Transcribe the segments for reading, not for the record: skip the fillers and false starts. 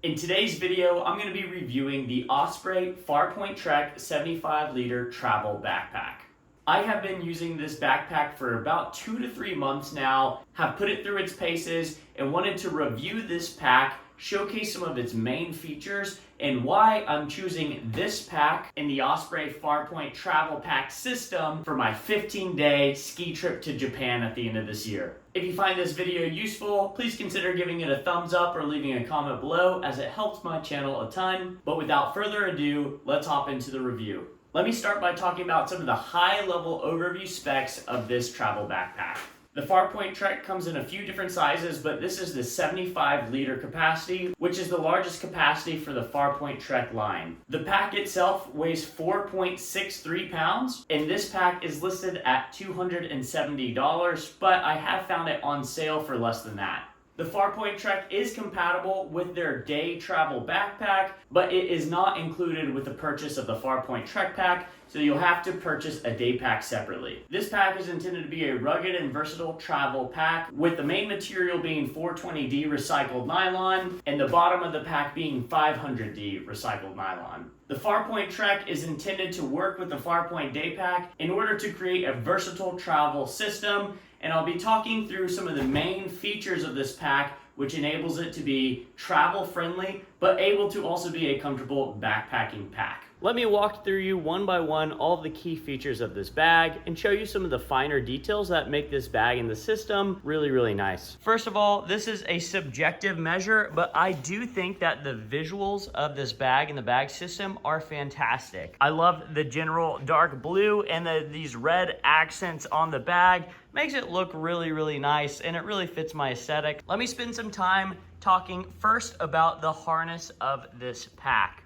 In today's video, I'm going to be reviewing the Osprey Farpoint Trek 75 liter travel backpack. I have been using this backpack for about 2 to 3 months now, have put it through its paces, and wanted to review this pack, showcase some of its main features, and why I'm choosing this pack in the Osprey Farpoint travel pack system for my 15-day ski trip to Japan at the end of this year. If you find this video useful, please consider giving it a thumbs up or leaving a comment below, as it helps my channel a ton. But without further ado, let's hop into the review. Let me start by talking about some of the high-level overview specs of this travel backpack. The Farpoint Trek comes in a few different sizes, but this is the 75 liter capacity, which is the largest capacity for the Farpoint Trek line. The pack itself weighs 4.63 pounds, and this pack is listed at $270, but I have found it on sale for less than that. The Farpoint Trek is compatible with their day travel backpack, but it is not included with the purchase of the Farpoint Trek pack, so you'll have to purchase a day pack separately. This pack is intended to be a rugged and versatile travel pack, with the main material being 420D recycled nylon, and the bottom of the pack being 500D recycled nylon. The Farpoint Trek is intended to work with the Farpoint Daypack in order to create a versatile travel system, and I'll be talking through some of the main features of this pack, which enables it to be travel friendly, but able to also be a comfortable backpacking pack. Let me walk through you one by one all of the key features of this bag and show you some of the finer details that make this bag and the system really nice. First of all, this is a subjective measure, but I do think that the visuals of this bag and the bag system are fantastic. I love the general dark blue and these red accents on the bag. Makes it look really nice, and it really fits my aesthetic. Let me spend some time talking first about the harness of this pack.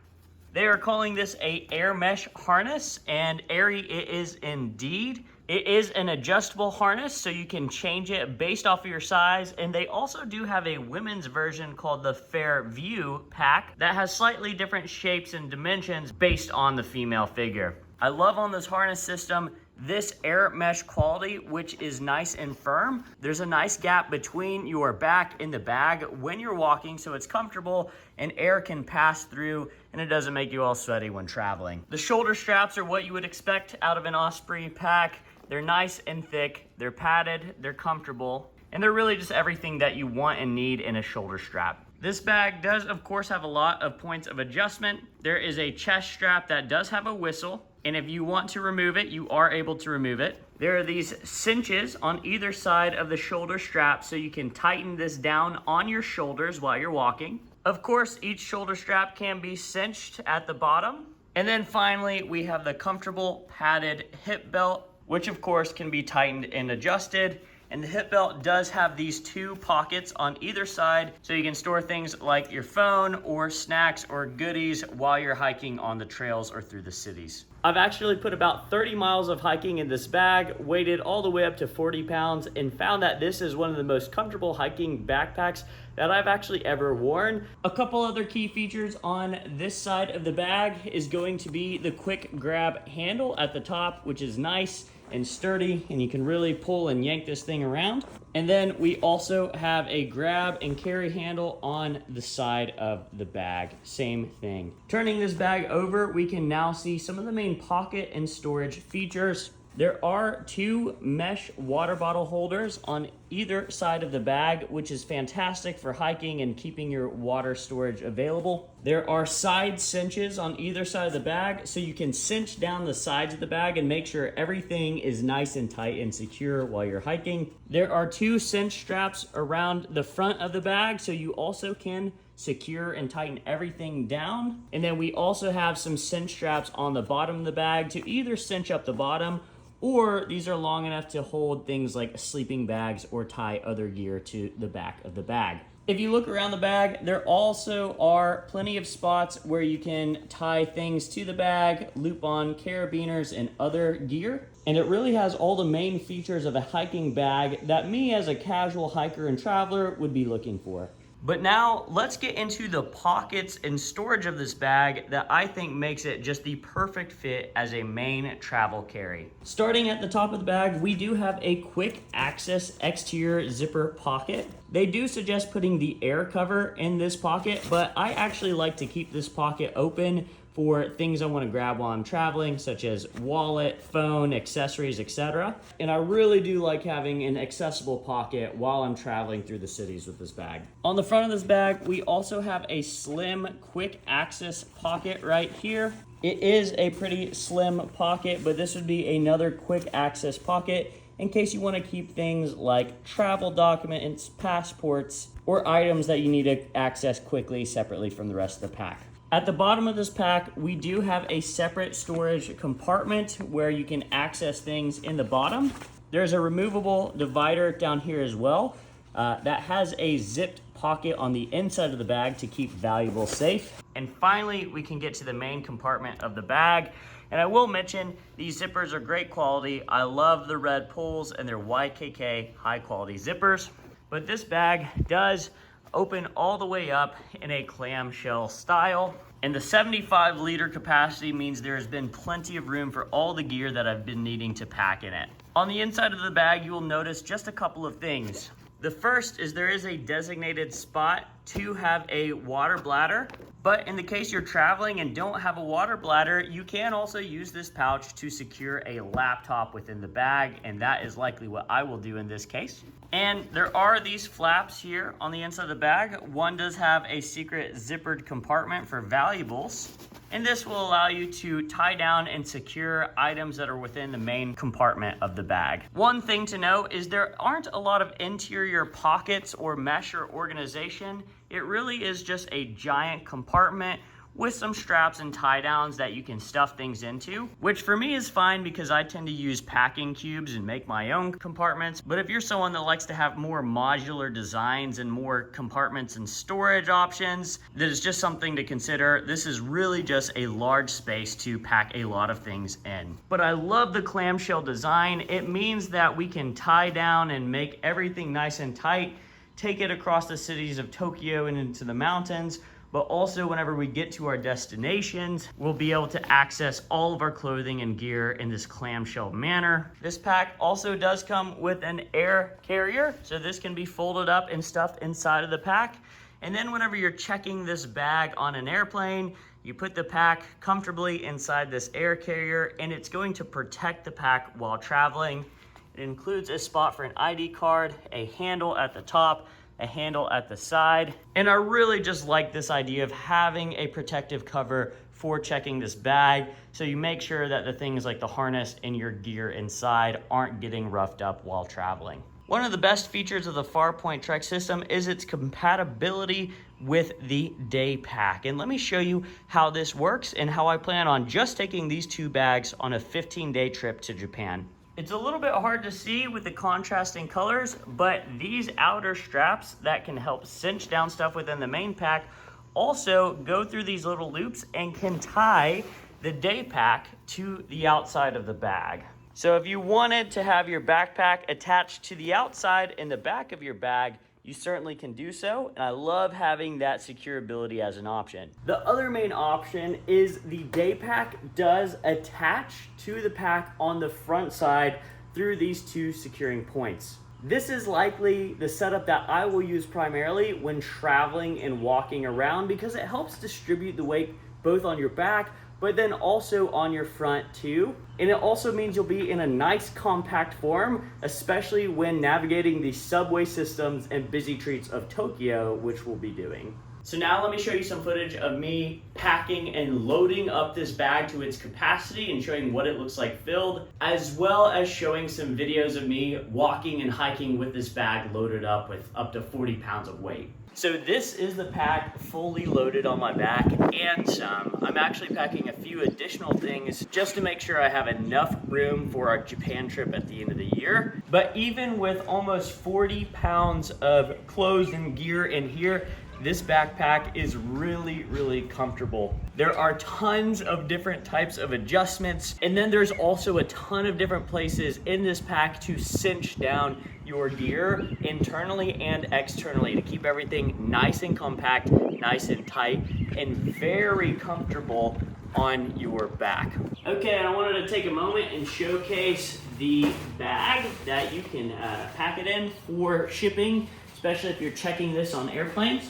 They are calling this a air mesh harness, and airy it is indeed. It is an adjustable harness, so you can change it based off of your size, and they also do have a women's version called the Fair View pack that has slightly different shapes and dimensions based on the female figure. I love on this harness system this air mesh quality, which is nice and firm. There's a nice gap between your back and the bag when you're walking, so it's comfortable and air can pass through and it doesn't make you all sweaty when traveling. The shoulder straps are what you would expect out of an Osprey pack. They're nice and thick, they're padded, they're comfortable, and they're really just everything that you want and need in a shoulder strap. This bag does, of course, have a lot of points of adjustment. There is a chest strap that does have a whistle, and if you want to remove it, you are able to remove it. There are these cinches on either side of the shoulder strap, so you can tighten this down on your shoulders while you're walking. Of course, each shoulder strap can be cinched at the bottom. And then finally, we have the comfortable padded hip belt, which of course can be tightened and adjusted. And the hip belt does have these 2 pockets on either side, so you can store things like your phone or snacks or goodies while you're hiking on the trails or through the cities. I've actually put about 30 miles of hiking in this bag, weighted all the way up to 40 pounds, and found that this is one of the most comfortable hiking backpacks that I've actually ever worn. A couple other key features on this side of the bag is going to be the quick grab handle at the top, which is nice and sturdy, and you can really pull and yank this thing around. And then we also have a grab and carry handle on the side of the bag, same thing. Turning this bag over, we can now see some of the main pocket and storage features. There are 2 mesh water bottle holders on either side of the bag, which is fantastic for hiking and keeping your water storage available. There are side cinches on either side of the bag, so you can cinch down the sides of the bag and make sure everything is nice and tight and secure while you're hiking. There are 2 cinch straps around the front of the bag, so you also can secure and tighten everything down. And then we also have some cinch straps on the bottom of the bag to either cinch up the bottom, or these are long enough to hold things like sleeping bags or tie other gear to the back of the bag. If you look around the bag, there also are plenty of spots where you can tie things to the bag, loop on carabiners and other gear. And it really has all the main features of a hiking bag that me as a casual hiker and traveler would be looking for. But now let's get into the pockets and storage of this bag that I think makes it just the perfect fit as a main travel carry. Starting at the top of the bag, we do have a quick access exterior zipper pocket. They do suggest putting the air cover in this pocket, but I actually like to keep this pocket open for things I want to grab while I'm traveling, such as wallet, phone, accessories, etc. And I really do like having an accessible pocket while I'm traveling through the cities with this bag. On the front of this bag, we also have a slim, quick access pocket right here. It is a pretty slim pocket, but this would be another quick access pocket in case you want to keep things like travel documents, passports, or items that you need to access quickly separately from the rest of the pack. At the bottom of this pack, we do have a separate storage compartment where you can access things in the bottom. There's a removable divider down here as well that has a zipped pocket on the inside of the bag to keep valuables safe. And finally, we can get to the main compartment of the bag. And I will mention, these zippers are great quality. I love the red pulls and they're YKK high quality zippers. But this bag does open all the way up in a clamshell style. And the 75-liter capacity means there has been plenty of room for all the gear that I've been needing to pack in it. On the inside of the bag, you will notice just a couple of things. The first is there is a designated spot to have a water bladder, but in the case you're traveling and don't have a water bladder, you can also use this pouch to secure a laptop within the bag, and that is likely what I will do in this case. And there are these flaps here on the inside of the bag. One does have a secret zippered compartment for valuables, and this will allow you to tie down and secure items that are within the main compartment of the bag. One thing to note is there aren't a lot of interior pockets or mesh or organization. It really is just a giant compartment with some straps and tie downs that you can stuff things into, which for me is fine because I tend to use packing cubes and make my own compartments. But if you're someone that likes to have more modular designs and more compartments and storage options, that is just something to consider. This is really just a large space to pack a lot of things in. But I love the clamshell design. It means that we can tie down and make everything nice and tight, take it across the cities of Tokyo and into the mountains, but also whenever we get to our destinations, we'll be able to access all of our clothing and gear in this clamshell manner. This pack also does come with an air carrier, so this can be folded up and stuffed inside of the pack. And then whenever you're checking this bag on an airplane, you put the pack comfortably inside this air carrier, and it's going to protect the pack while traveling. It includes a spot for an ID card, a handle at the top, a handle at the side. And I really just like this idea of having a protective cover for checking this bag, so you make sure that the things like the harness and your gear inside aren't getting roughed up while traveling. One of the best features of the Farpoint Trek system is its compatibility with the Daypack. And let me show you how this works and how I plan on just taking these two bags on a 15-day trip to Japan. It's a little bit hard to see with the contrasting colors, but these outer straps that can help cinch down stuff within the main pack also go through these little loops and can tie the Daypack to the outside of the bag. So if you wanted to have your backpack attached to the outside in the back of your bag, you certainly can do so, and I love having that securability as an option. The other main option is the Daypack does attach to the pack on the front side through these two securing points. This is likely the setup that I will use primarily when traveling and walking around because it helps distribute the weight both on your back but then also on your front too. And it also means you'll be in a nice compact form, especially when navigating the subway systems and busy streets of Tokyo, which we'll be doing. So now let me show you some footage of me packing and loading up this bag to its capacity and showing what it looks like filled, as well as showing some videos of me walking and hiking with this bag loaded up with up to 40 pounds of weight. So this is the pack fully loaded on my back and some. I'm actually packing a few additional things just to make sure I have enough room for our Japan trip at the end of the year. But even with almost 40 pounds of clothes and gear in here, this backpack is really, really comfortable. There are tons of different types of adjustments, and then there's also a ton of different places in this pack to cinch down your gear internally and externally to keep everything nice and compact, nice and tight, and very comfortable on your back. Okay, and I wanted to take a moment and showcase the bag that you can pack it in for shipping especially if you're checking this on airplanes.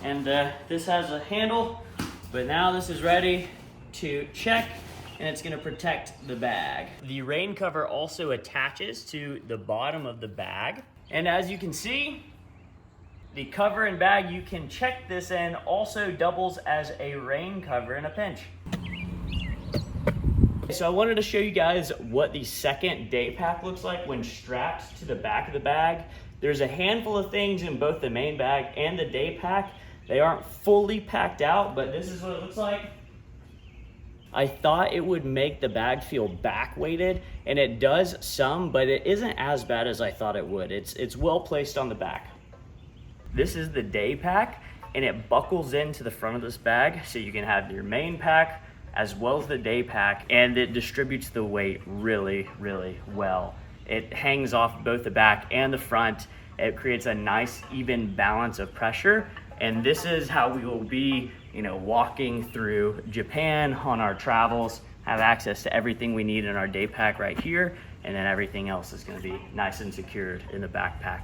And this has a handle, but now this is ready to check, and it's gonna protect the bag. The rain cover also attaches to the bottom of the bag. And as you can see, the cover and bag you can check this in also doubles as a rain cover in a pinch. So I wanted to show you guys what the second Daypack looks like when strapped to the back of the bag. There's a handful of things in both the main bag and the Daypack. They aren't fully packed out, but this is what it looks like. I thought it would make the bag feel back weighted, and it does some, but it isn't as bad as I thought it would. It's well placed on the back. This is the Daypack, and it buckles into the front of this bag, so you can have your main pack as well as the Daypack, and it distributes the weight really, really well. It hangs off both the back and the front. It creates a nice even balance of pressure, and this is how we will be, walking through Japan on our travels, have access to everything we need in our Daypack right here, and then everything else is gonna be nice and secured in the backpack.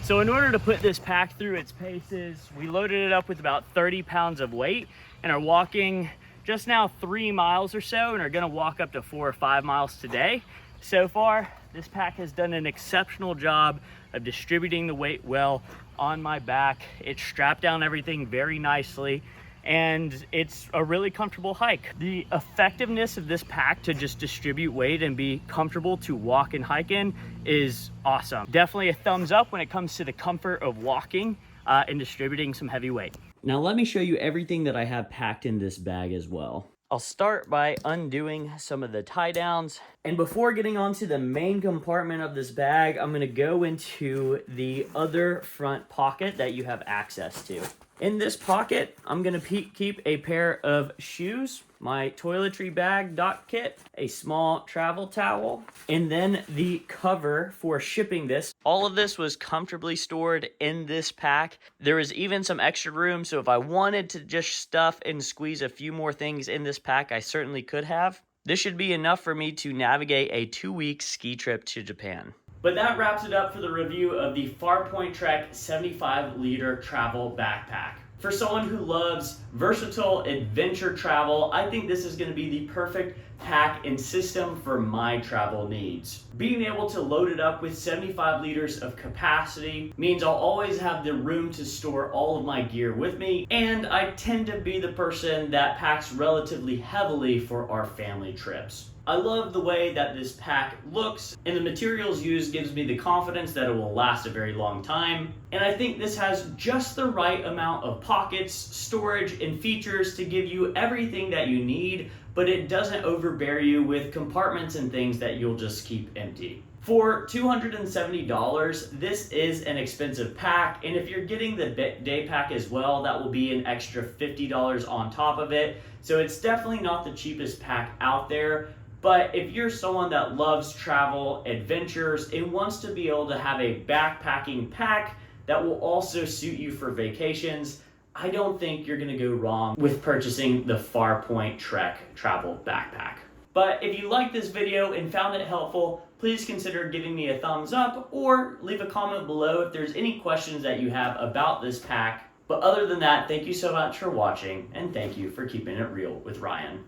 So in order to put this pack through its paces, we loaded it up with about 30 pounds of weight and are walking just now 3 miles or so, and are gonna walk up to 4 or 5 miles today. So far, this pack has done an exceptional job of distributing the weight well on my back. It's strapped down everything very nicely, and it's a really comfortable hike. The effectiveness of this pack to just distribute weight and be comfortable to walk and hike in is awesome. Definitely a thumbs up when it comes to the comfort of walking and distributing some heavy weight. Now let me show you everything that I have packed in this bag as well. I'll start by undoing some of the tie downs. And before getting onto the main compartment of this bag, I'm gonna go into the other front pocket that you have access to. In this pocket, I'm gonna keep a pair of shoes, my toiletry bag dock kit, a small travel towel, and then the cover for shipping this. All of this was comfortably stored in this pack. There was even some extra room, so if I wanted to just stuff and squeeze a few more things in this pack, I certainly could have. This should be enough for me to navigate a 2-week ski trip to Japan. But that wraps it up for the review of the Farpoint Trek 75-liter travel backpack. For someone who loves versatile adventure travel, I think this is going to be the perfect pack and system for my travel needs. Being able to load it up with 75 liters of capacity means I'll always have the room to store all of my gear with me, and I tend to be the person that packs relatively heavily for our family trips. I love the way that this pack looks, and the materials used gives me the confidence that it will last a very long time. And I think this has just the right amount of pockets, storage, and features to give you everything that you need, but it doesn't overbear you with compartments and things that you'll just keep empty. For $270, this is an expensive pack, and if you're getting the Daypack as well, that will be an extra $50 on top of it. So it's definitely not the cheapest pack out there. But if you're someone that loves travel, adventures, and wants to be able to have a backpacking pack that will also suit you for vacations, I don't think you're gonna go wrong with purchasing the Farpoint Trek travel backpack. But if you liked this video and found it helpful, please consider giving me a thumbs up or leave a comment below if there's any questions that you have about this pack. But other than that, thank you so much for watching, and thank you for keeping it real with Ryan.